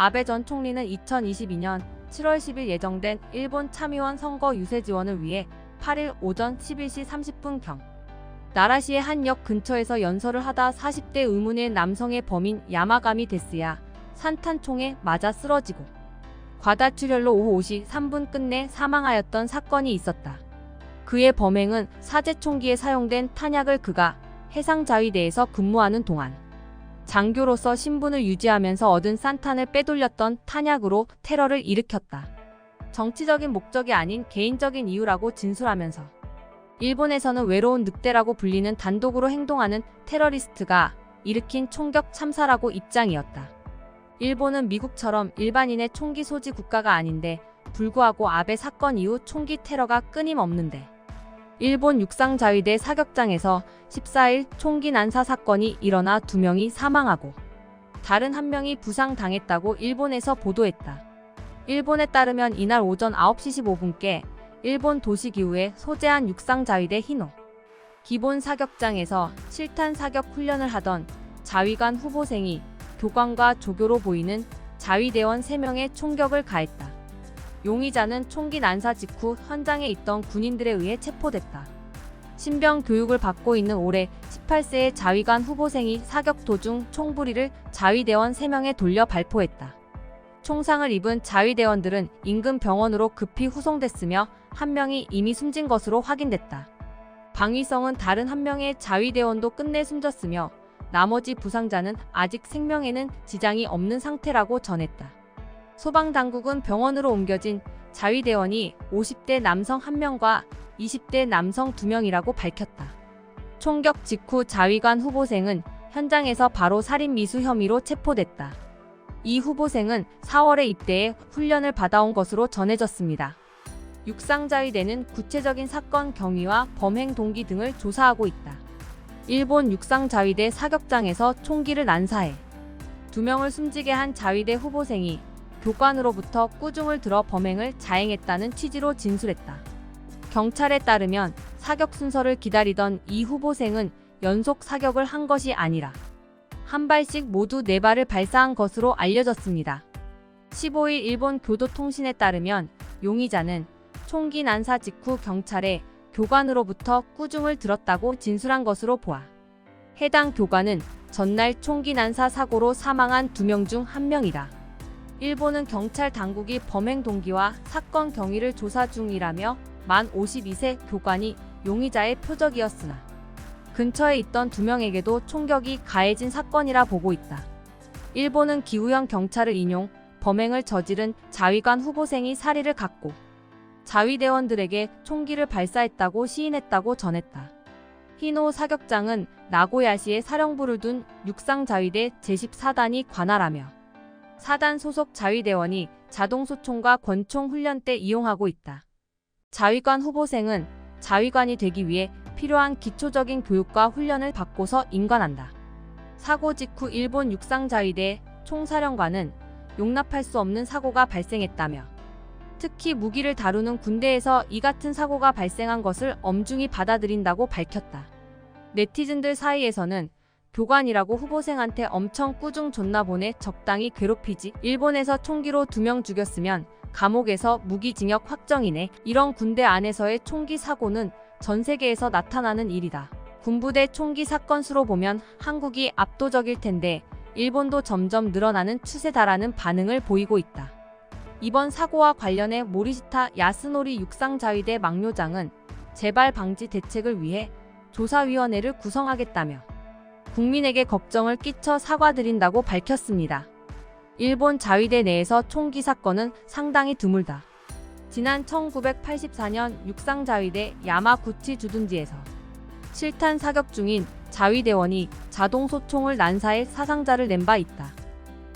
아베 전 총리는 2022년 7월 10일 예정된 일본 참의원 선거 유세 지원을 위해 8일 오전 11시 30분경 나라시의 한 역 근처에서 연설을 하다 40대 의문의 남성의 범인 야마가미 데스야 산탄총에 맞아 쓰러지고 과다출혈로 오후 5시 3분 끝내 사망하였던 사건이 있었다. 그의 범행은 사제총기에 사용된 탄약을 그가 해상자위대에서 근무하는 동안 장교로서 신분을 유지하면서 얻은 산탄을 빼돌렸던 탄약으로 테러를 일으켰다. 정치적인 목적이 아닌 개인적인 이유라고 진술하면서 일본에서는 외로운 늑대라고 불리는 단독으로 행동하는 테러리스트가 일으킨 총격 참사라고 입장이었다. 일본은 미국처럼 일반인의 총기 소지 국가가 아닌데 불구하고 아베 사건 이후 총기 테러가 끊임없는데 일본 육상자위대 사격장에서 14일 총기 난사 사건이 일어나 2명이 사망하고 다른 1명이 부상당했다고 일본에서 보도했다. 일본에 따르면 이날 오전 9시 15분께 일본 도시기후에 소재한 육상자위대 히노 기본 사격장에서 실탄 사격 훈련을 하던 자위관 후보생이 교관과 조교로 보이는 자위대원 3명의 총격을 가했다. 용의자는 총기 난사 직후 현장에 있던 군인들에 의해 체포됐다. 신병 교육을 받고 있는 올해 18세의 자위관 후보생이 사격 도중 총부리를 자위대원 3명에 돌려 발포했다. 총상을 입은 자위대원들은 인근 병원으로 급히 후송됐으며 1명이 이미 숨진 것으로 확인됐다. 방위성은 다른 1명의 자위대원도 끝내 숨졌으며 나머지 부상자는 아직 생명에는 지장이 없는 상태라고 전했다. 소방당국은 병원으로 옮겨진 자위대원이 50대 남성 1명과 20대 남성 2명이라고 밝혔다. 총격 직후 자위관 후보생은 현장에서 바로 살인미수 혐의로 체포됐다. 이 후보생은 4월에 입대해 훈련을 받아온 것으로 전해졌습니다. 육상자위대는 구체적인 사건 경위와 범행 동기 등을 조사하고 있다. 일본 육상자위대 사격장에서 총기를 난사해 2명을 숨지게 한 자위대 후보생이 교관으로부터 꾸중을 들어 범행을 자행했다는 취지로 진술했다. 경찰에 따르면 사격 순서를 기다리던 이 후보생은 연속 사격을 한 것이 아니라 한 발씩 모두 4발을 발사한 것으로 알려졌습니다. 15일 일본 교도통신에 따르면 용의자는 총기 난사 직후 경찰에 교관으로부터 꾸중을 들었다고 진술한 것으로 보아 해당 교관은 전날 총기 난사 사고로 사망한 2명 중 1명이다. 일본은 경찰 당국이 범행 동기와 사건 경위를 조사 중이라며 만 52세 교관이 용의자의 표적이었으나 근처에 있던 2명에게도 총격이 가해진 사건이라 보고 있다. 일본은 기후현 경찰을 인용 범행을 저지른 자위관 후보생이 사리를 갖고 자위대원들에게 총기를 발사했다고 시인했다고 전했다. 히노 사격장은 나고야시에 사령부를 둔 육상자위대 제14단이 관할하며 4단 소속 자위대원이 자동소총과 권총 훈련 때 이용하고 있다. 자위관 후보생은 자위관이 되기 위해 필요한 기초적인 교육과 훈련을 받고서 임관한다. 사고 직후 일본 육상자위대 총사령관은 용납할 수 없는 사고가 발생했다며 특히 무기를 다루는 군대에서 이 같은 사고가 발생한 것을 엄중히 받아들인다고 밝혔다. 네티즌들 사이에서는 교관이라고 후보생한테 엄청 꾸중 줬나 보네, 적당히 괴롭히지, 일본에서 총기로 2명 죽였으면 감옥에서 무기징역 확정이네, 이런 군대 안에서의 총기 사고는 전 세계에서 나타나는 일이다. 군부대 총기 사건 수로 보면 한국이 압도적일 텐데 일본도 점점 늘어나는 추세다라는 반응을 보이고 있다. 이번 사고와 관련해 모리시타 야스노리 육상자위대 막료장은 재발 방지 대책을 위해 조사위원회를 구성하겠다며 국민에게 걱정을 끼쳐 사과드린다고 밝혔습니다. 일본 자위대 내에서 총기 사건은 상당히 드물다. 지난 1984년 육상자위대 야마구치 주둔지에서 실탄 사격 중인 자위대원이 자동소총을 난사해 사상자를 낸 바 있다.